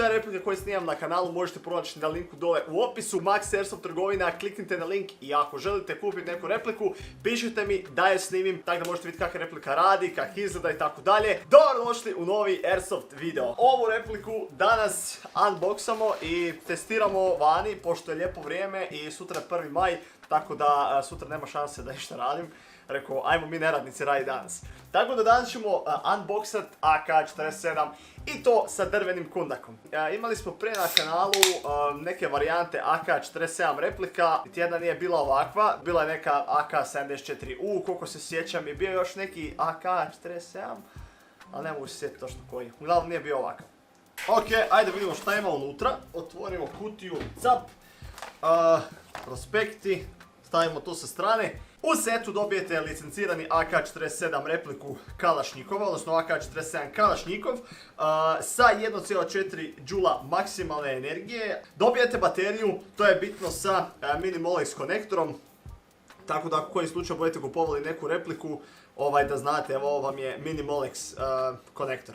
sve replike koje snimam na kanalu možete pronaći na linku dole u opisu. Max Airsoft trgovina, kliknite na link i ako želite kupiti neku repliku, pišite mi da je snimim, tako da možete vidjeti kakva replika radi, kak izgleda i tako dalje. Dobrodošli u novi Airsoft video. Ovu repliku danas unboxamo i testiramo vani, pošto je lijepo vrijeme i sutra je 1. maj, tako da sutra nema šanse da išta radim. Rekao, ajmo mi neradnici raditi danas. Tako da danas ćemo unboxat AK-47 i to sa drvenim kundakom. Imali smo prije na kanalu neke varijante AK-47 replika. Niti jedna nije bila ovakva, bila je neka AK-74U, koliko se sjećam, i bio još neki AK-47, ali ne mogu se sjetiti točno koji. Uglavnom nije bio ovakav. Ok, ajde vidimo šta ima unutra. Otvorimo kutiju, cap, prospekti, stavimo to sa strane. U setu dobijete licencirani AK-47 repliku Kalašnjikova, odnosno AK-47 Kalašnjikov sa 1,4 džula maksimalne energije. Dobijete bateriju, to je bitno, sa mini Molex konektorom, tako da ako koji slučaj budete kupovali neku repliku, da znate, evo ovo vam je mini Molex konektor.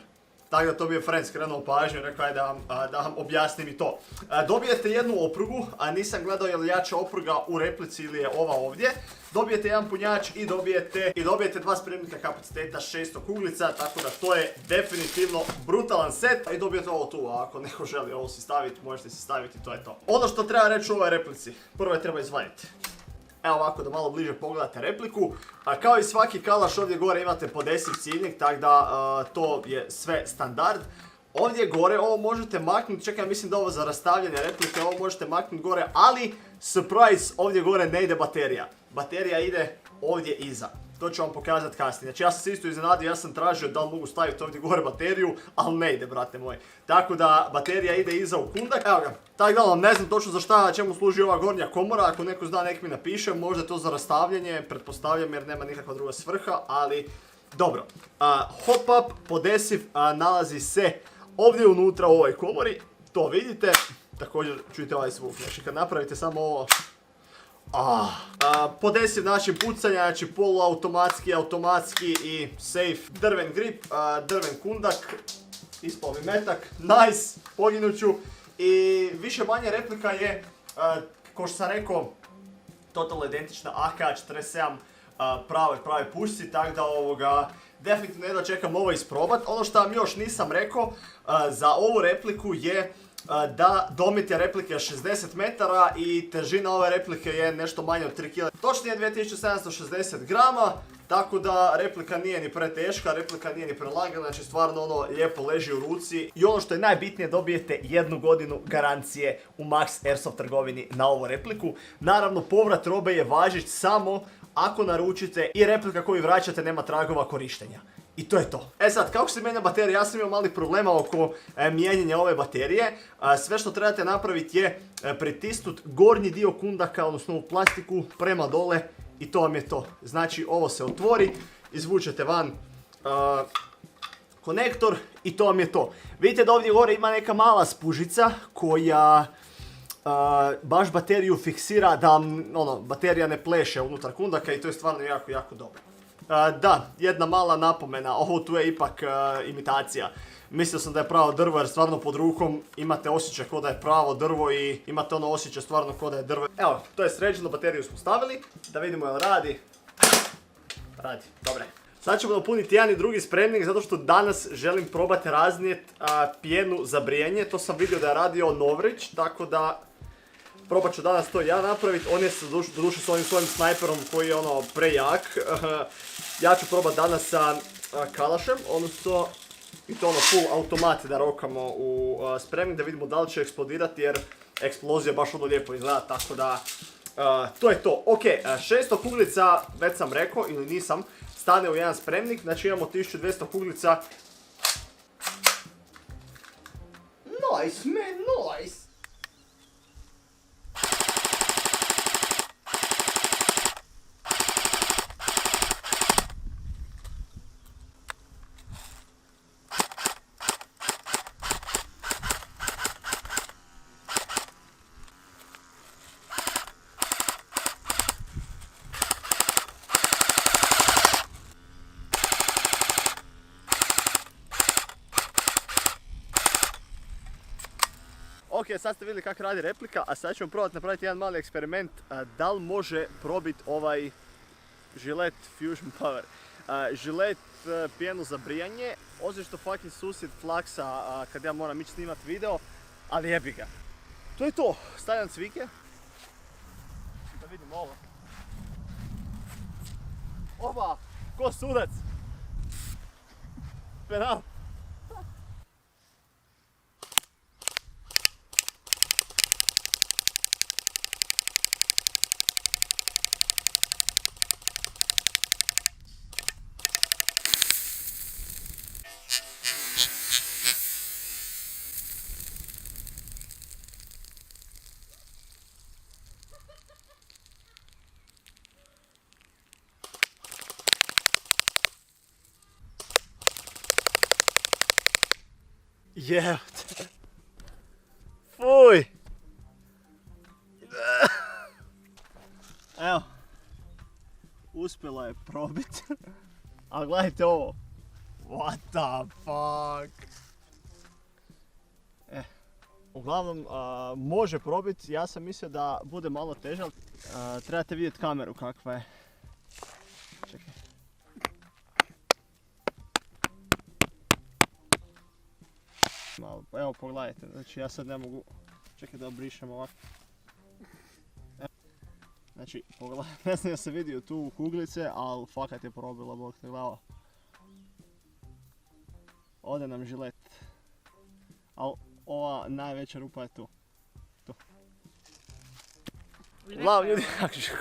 Tako da to bi je friend skrenuo pažnju, rekao je da vam objasnim i to. Dobijete jednu oprugu, a nisam gledao je li jača opruga u replici ili je ova ovdje. Dobijete jedan punjač i dobijete dva spremnika kapaciteta 600 kuglica, tako da to je definitivno brutalan set. I dobijete ovo tu, a ako neko želi ovo si staviti, možete si staviti, to je to. Ono što treba reći u ovoj replici, prvo je treba izvaditi. Evo ovako da malo bliže pogledate repliku. Kao i svaki kalaš ovdje gore imate podesiv ciljnik, tako da to je sve standard. Ovdje gore ovo možete maknuti, čekaj, mislim da ovo za rastavljanje replike, ovo možete maknuti gore, ali surprise, ovdje gore ne ide baterija. Baterija ide ovdje iza. To ću vam pokazati kasnije. Znači ja sam se isto iznenadio, ja sam tražio da li mogu staviti ovdje gore bateriju, ali ne ide, brate moji. Tako da baterija ide iza u kundak. Evo ga, tako da vam ne znam točno za šta, čemu služi ova gornja komora, ako neko zna nek mi napiše, možda je to za rastavljanje, pretpostavljam jer nema nikakva druga svrha, ali dobro. Hop-up podesiv nalazi se ovdje unutra u ovoj komori, to vidite. Također čujte ovaj zvuk, znači kad napravite samo ovo. Podesiv način pucanja, znači poluautomatski, automatski i safe. Drven grip, drven kundak, ispao mi metak, nice, poginuću. I više manje replika je, kao što sam rekao, totalno identična AK-47 prave pušci, tako da definitivno jedva čekam ovo isprobat. Ono što vam još nisam rekao za ovu repliku je da domet je replike 60 metara i težina ove replike je nešto manje od 3 kg. Točnije 2760 grama, tako da replika nije ni preteška, replika nije ni prelagana, znači stvarno ono lijepo leži u ruci. I ono što je najbitnije, dobijete 1 godinu garancije u Max Airsoft trgovini na ovu repliku. Naravno, povrat robe je važeć samo ako naručite i replika koju vraćate nema tragova korištenja. I to je to. E sad, kako se mijenja baterija? Ja sam imao malih problema oko mijenjanja ove baterije. Sve što trebate napraviti je pritisnuti gornji dio kundaka, odnosno u plastiku, prema dole i to vam je to. Znači, ovo se otvori, izvučete van konektor i to vam je to. Vidite da ovdje gore ima neka mala spužica koja baš bateriju fiksira da baterija ne pleše unutar kundaka i to je stvarno jako, jako dobro. Da, jedna mala napomena, ovo tu je ipak imitacija. Mislio sam da je pravo drvo jer stvarno pod rukom imate osjećaj kao da je pravo drvo i imate ono osjećaj stvarno kao da je drvo. Evo, to je sređeno, bateriju smo stavili, da vidimo jel radi. Radi, dobre. Sad ćemo napuniti jedan i drugi spremnik zato što danas želim probati raznijeti pjenu za brijanje. To sam vidio da je radio Novrić, tako da probat ću danas to ja napraviti. On je doduše s ovim svojim snajperom koji je prejak. Ja ću probati danas sa kalašem, odnosno i to full automat da rokamo u spremnik da vidimo da li će eksplodirati jer eksplozija baš lijepo izgleda, tako da to je to. Ok, 600 kuglica, već sam rekao ili nisam, stane u jedan spremnik, znači imamo 1200 kuglica. Nice man, nice! Ok, sad ste vidjeli kako radi replika, a sad ćemo probati napraviti jedan mali eksperiment. Da li može probiti ovaj Gillette Fusion Power. Gillette pjenu za brijanje, osim što fucking susjed flaksa kad ja moram ići snimat video, ali jebi ga. To je to, stavljam cvike. Da vidim ovo. Oba, ko sudac. Penal. Jebate. Fuj. Evo. Uspjela je probit. A gledajte ovo. What the fuck. Uglavnom, može probit. Ja sam mislio da bude malo teže, ali trebate vidjeti kameru kakva je. Čekaj. Malo, evo pogledajte, znači ja sad ne mogu, čekaj da obrišem ovako. Znači, pogledajte, ne znam da se vidio tu kuglice, ali fakat je probila, bog te glava. Ode nam Gillette. Ali ova najveća rupa je tu. Tu. Uglavnom ljudi,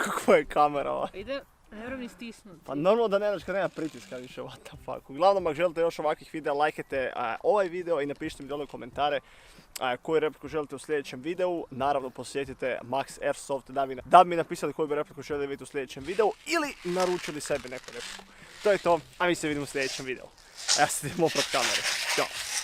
kakva je kamera ova. Ide, ne vjerujem ni stisnuti. Pa normalno da ne znaš kad nema pritiska više, what the fuck. Uglavnom, ako želite još ovakvih videa, lajkajte ovaj video i napišite mi dole u komentare koju repliku želite u sljedećem videu. Naravno, posjetite Max Airsoft da bi mi napisali koju bi repliku želite vidjeti u sljedećem videu ili naručili sebi neku repliku. To je to, a mi se vidimo u sljedećem videu. Ja se idem oprat kamere. Ćao.